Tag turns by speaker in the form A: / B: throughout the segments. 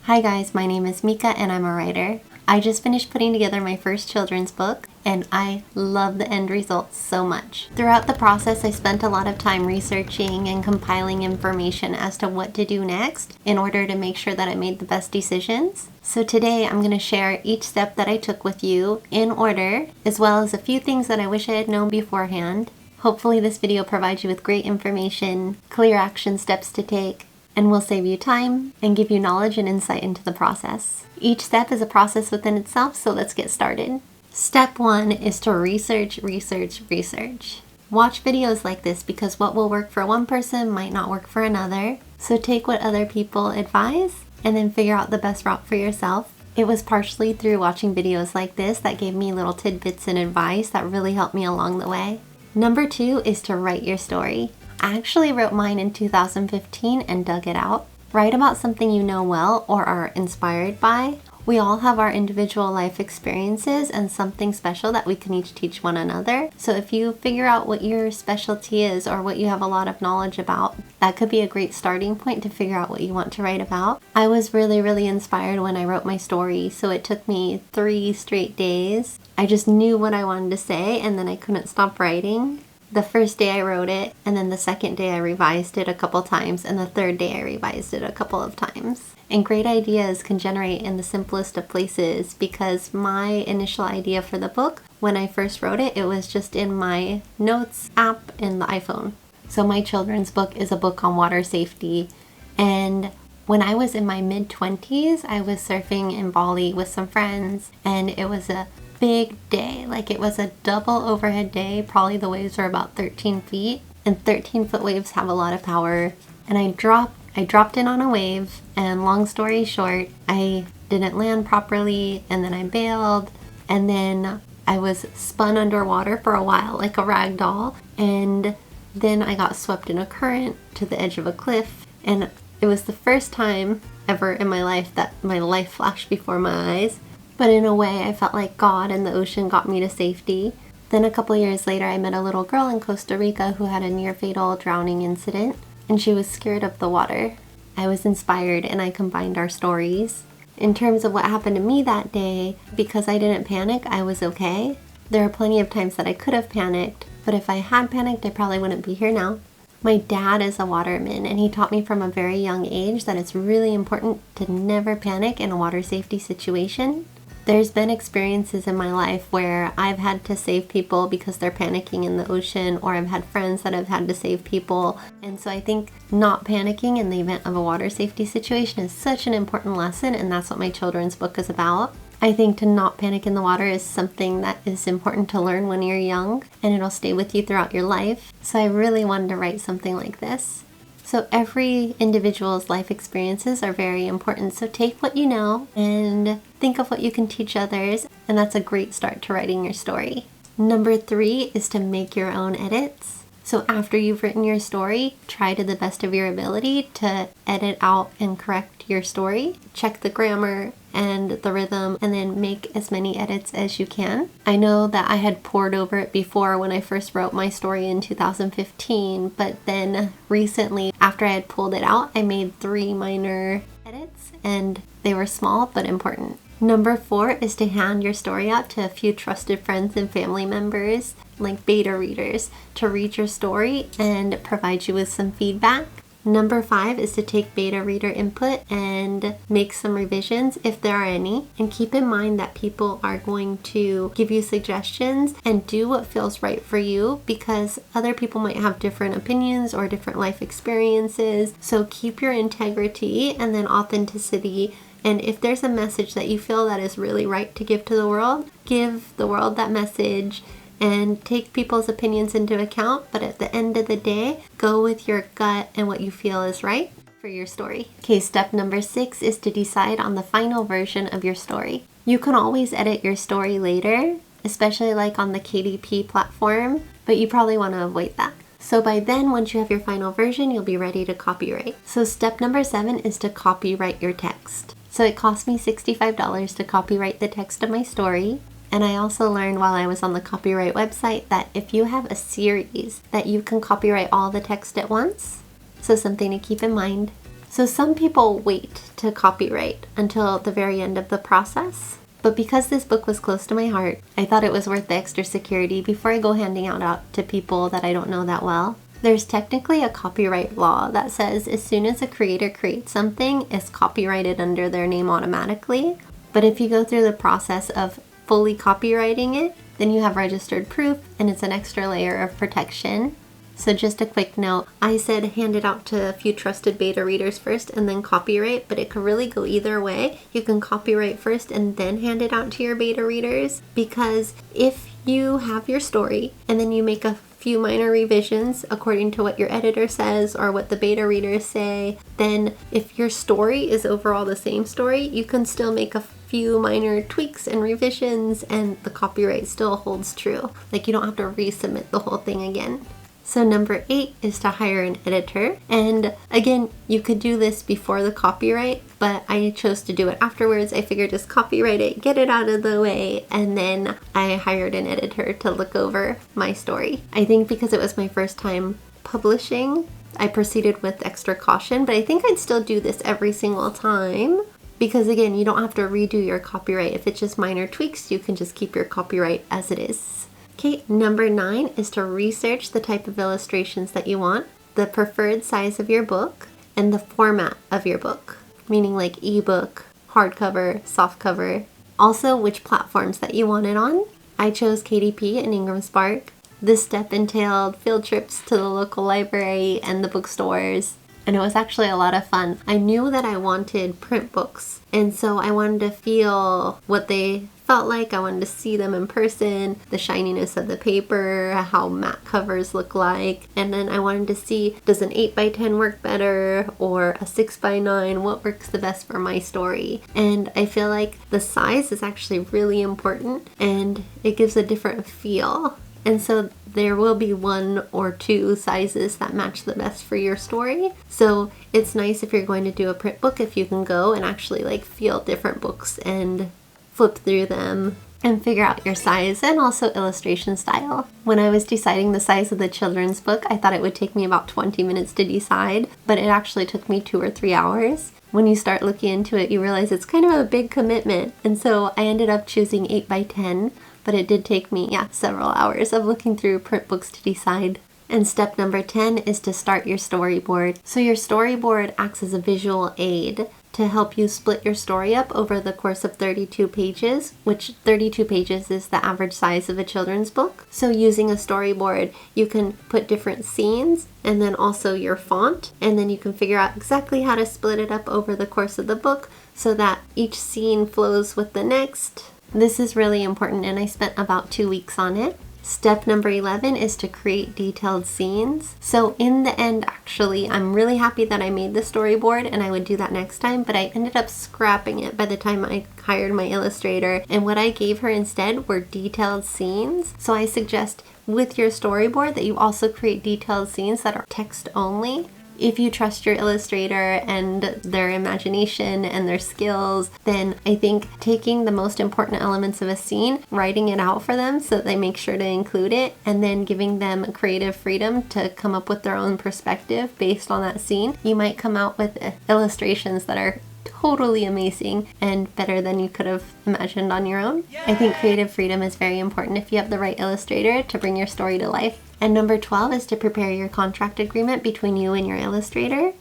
A: Hi guys, my name is Mika and I'm a writer. I just finished putting together my first children's book and I love the end result so much. Throughout the process, I spent a lot of time researching and compiling information as to what to do next in order to make sure that I made the best decisions. So today I'm going to share each step that I took with you in order, as well as a few things that I wish I had known beforehand. Hopefully this video provides you with great information, clear action steps to take, and will save you time and give you knowledge and insight into the process. Each step is a process within itself, so let's get started. Step 1 is to research. Watch videos like this because what will work for one person might not work for another. So take what other people advise and then figure out the best route for yourself. It was partially through watching videos like this that gave me little tidbits and advice that really helped me along the way. Number 2 is to write your story. I actually wrote mine in 2015 and dug it out. Write about something you know well or are inspired by. We all have our individual life experiences and something special that we can each teach one another. So if you figure out what your specialty is or what you have a lot of knowledge about, that could be a great starting point to figure out what you want to write about. I was really inspired when I wrote my story, so it took me 3 straight days. I just knew what I wanted to say and then I couldn't stop writing. The first day I wrote it, and then the second day I revised it a couple times, and the third day I revised it a couple of times. And great ideas can generate in the simplest of places, because my initial idea for the book, when I first wrote it, it was just in my notes app in the iPhone. So my children's book is a book on water safety, and when I was in my mid-20s, I was surfing in Bali with some friends, and it was a big day. Like, it was a double overhead day. Probably the waves were about 13 feet, and 13-foot waves have a lot of power. And I dropped in on a wave, and long story short, I didn't land properly, and then I bailed, and then I was spun underwater for a while like a rag doll, and then I got swept in a current to the edge of a cliff. And it was the first time ever in my life that my life flashed before my eyes. But in a way, I felt like God and the ocean got me to safety. Then a couple years later, I met a little girl in Costa Rica who had a near-fatal drowning incident, and she was scared of the water. I was inspired, and I combined our stories. In terms of what happened to me that day, because I didn't panic, I was okay. There are plenty of times that I could have panicked, but if I had panicked, I probably wouldn't be here now. My dad is a waterman, and he taught me from a very young age that it's really important to never panic in a water safety situation. There's been experiences in my life where I've had to save people because they're panicking in the ocean, or I've had friends that have had to save people. And so I think not panicking in the event of a water safety situation is such an important lesson, and that's what my children's book is about. I think to not panic in the water is something that is important to learn when you're young, and it'll stay with you throughout your life. So I really wanted to write something like this. So every individual's life experiences are very important. So take what you know and think of what you can teach others. And that's a great start to writing your story. Number 3 is to make your own edits. So after you've written your story, try to the best of your ability to edit out and correct your story. Check the grammar and the rhythm, and then make as many edits as you can. I know that I had poured over it before when I first wrote my story in 2015, but then recently, after I had pulled it out, I made 3 minor edits, and they were small but important. Number 4 is to hand your story out to a few trusted friends and family members, like beta readers, to read your story and provide you with some feedback. Number 5 is to take beta reader input and make some revisions if there are any. And keep in mind that people are going to give you suggestions and do what feels right for you, because other people might have different opinions or different life experiences. So keep your integrity and then authenticity. And if there's a message that you feel that is really right to give the world that message, and take people's opinions into account, but at the end of the day, go with your gut and what you feel is right for your story. Okay, step number 6 is to decide on the final version of your story. You can always edit your story later, especially like on the KDP platform, but you probably want to avoid that. So by then, once you have your final version, you'll be ready to copyright. So step number 7 is to copyright your text. So it cost me $65 to copyright the text of my story. And I also learned while I was on the copyright website that if you have a series, that you can copyright all the text at once. So something to keep in mind. So some people wait to copyright until the very end of the process. But because this book was close to my heart, I thought it was worth the extra security before I go handing it out to people that I don't know that well. There's technically a copyright law that says as soon as a creator creates something, it's copyrighted under their name automatically. But if you go through the process of fully copyrighting it, then you have registered proof and it's an extra layer of protection. So just a quick note, I said hand it out to a few trusted beta readers first and then copyright, but it could really go either way. You can copyright first and then hand it out to your beta readers, because if you have your story and then you make a few minor revisions according to what your editor says or what the beta readers say, then if your story is overall the same story, you can still make a few minor tweaks and revisions and the copyright still holds true. Like, you don't have to resubmit the whole thing again. So number 8 is to hire an editor. And again, you could do this before the copyright, but I chose to do it afterwards. I figured just copyright it, get it out of the way, and then I hired an editor to look over my story. I think because it was my first time publishing, I proceeded with extra caution, but I think I'd still do this every single time. Because again, you don't have to redo your copyright. If it's just minor tweaks, you can just keep your copyright as it is. Okay, number 9 is to research the type of illustrations that you want, the preferred size of your book, and the format of your book, meaning like ebook, hardcover, softcover. Also, which platforms that you want it on. I chose KDP and Ingram Spark. This step entailed field trips to the local library and the bookstores, and it was actually a lot of fun. I knew that I wanted print books, and so I wanted to feel what they felt like. I wanted to see them in person, the shininess of the paper, how matte covers look like, and then I wanted to see, does an 8x10 work better or a 6x9? What works the best for my story? And I feel like the size is actually really important and it gives a different feel. And so there will be 1 or 2 sizes that match the best for your story. So it's nice if you're going to do a print book, if you can go and actually like feel different books and flip through them and figure out your size and also illustration style. When I was deciding the size of the children's book, I thought it would take me about 20 minutes to decide, but it actually took me 2 or 3 hours. When you start looking into it, you realize it's kind of a big commitment. And so I ended up choosing 8x10, but it did take me, several hours of looking through print books to decide. And step number 10 is to start your storyboard. So your storyboard acts as a visual aid to help you split your story up over the course of 32 pages, which 32 pages is the average size of a children's book. So using a storyboard, you can put different scenes and then also your font, and then you can figure out exactly how to split it up over the course of the book so that each scene flows with the next. This is really important, and I spent about 2 weeks on it. Step number 11 is to create detailed scenes. So in the end, actually, I'm really happy that I made the storyboard, and I would do that next time, but I ended up scrapping it by the time I hired my illustrator. And what I gave her instead were detailed scenes. So I suggest with your storyboard that you also create detailed scenes that are text only. If you trust your illustrator and their imagination and their skills, then I think taking the most important elements of a scene, writing it out for them so that they make sure to include it, and then giving them creative freedom to come up with their own perspective based on that scene, you might come out with illustrations that are totally amazing and better than you could have imagined on your own. I think creative freedom is very important if you have the right illustrator to bring your story to life. And number 12 is to prepare your contract agreement between you and your illustrator.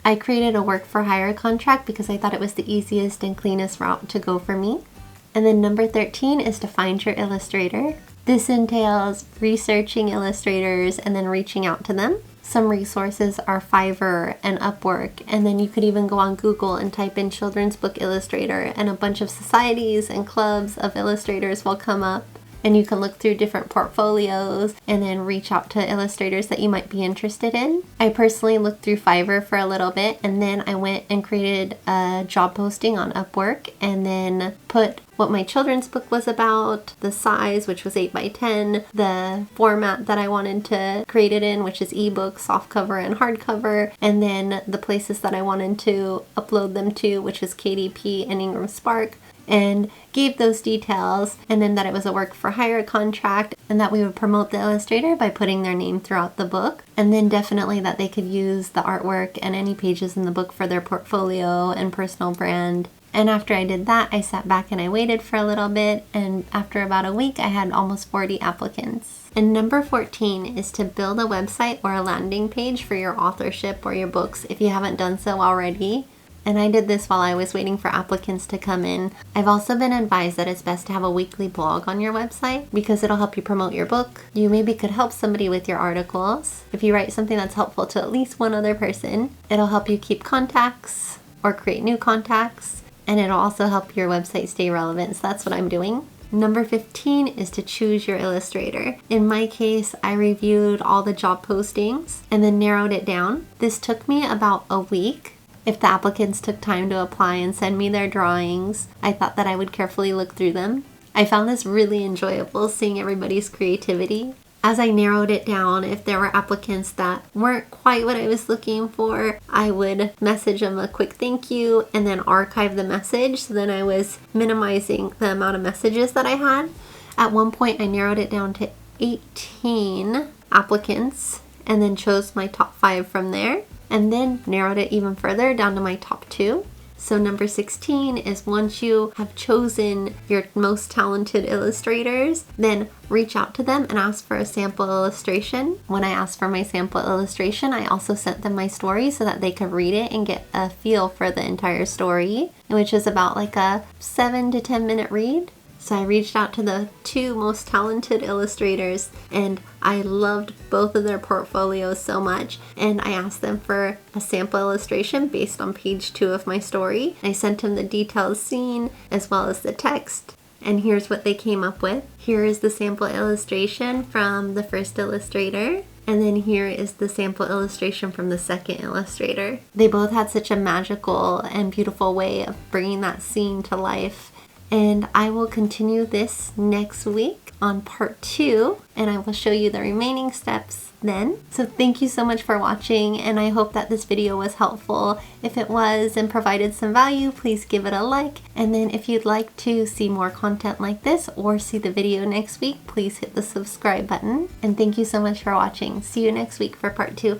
A: I created a work for hire contract because I thought it was the easiest and cleanest route to go for me. And then number 13 is to find your illustrator. This entails researching illustrators and then reaching out to them. Some resources are Fiverr and Upwork, and then you could even go on Google and type in children's book illustrator, and a bunch of societies and clubs of illustrators will come up. And you can look through different portfolios and then reach out to illustrators that you might be interested in. I personally looked through Fiverr for a little bit, and then I went and created a job posting on Upwork and then put what my children's book was about, the size, which was 8 by 10, the format that I wanted to create it in, which is ebook, softcover, and hardcover, and then the places that I wanted to upload them to, which is KDP and Ingram Spark, and gave those details, and then that it was a work for hire contract, and that we would promote the illustrator by putting their name throughout the book, and then definitely that they could use the artwork and any pages in the book for their portfolio and personal brand. And after I did that, I sat back and I waited for a little bit, and after about a week I had almost 40 applicants. And number 14 is to build a website or a landing page for your authorship or your books if you haven't done so already. And I did this while I was waiting for applicants to come in. I've also been advised that it's best to have a weekly blog on your website because it'll help you promote your book. You maybe could help somebody with your articles. If you write something that's helpful to at least one other person, it'll help you keep contacts or create new contacts, and it'll also help your website stay relevant. So that's what I'm doing. Number 15 is to choose your illustrator. In my case, I reviewed all the job postings and then narrowed it down. This took me about a week. If the applicants took time to apply and send me their drawings, I thought that I would carefully look through them. I found this really enjoyable, seeing everybody's creativity. As I narrowed it down, if there were applicants that weren't quite what I was looking for, I would message them a quick thank you and then archive the message. So then I was minimizing the amount of messages that I had. At one point, I narrowed it down to 18 applicants and then chose my top 5 from there, and then narrowed it even further down to my top 2. So number 16 is once you have chosen your most talented illustrators, then reach out to them and ask for a sample illustration. When I asked for my sample illustration, I also sent them my story so that they could read it and get a feel for the entire story, which is about like a 7 to 10 minute read. So I reached out to the 2 most talented illustrators, and I loved both of their portfolios so much, and I asked them for a sample illustration based on page 2 of my story. I sent them the detailed scene as well as the text, and here's what they came up with. Here is the sample illustration from the first illustrator, and then here is the sample illustration from the second illustrator. They both had such a magical and beautiful way of bringing that scene to life. And I will continue this next week on part 2, and I will show you the remaining steps then. So thank you so much for watching, and I hope that this video was helpful. If it was and provided some value, please give it a like. And then if you'd like to see more content like this or see the video next week, please hit the subscribe button. And thank you so much for watching. See you next week for part 2.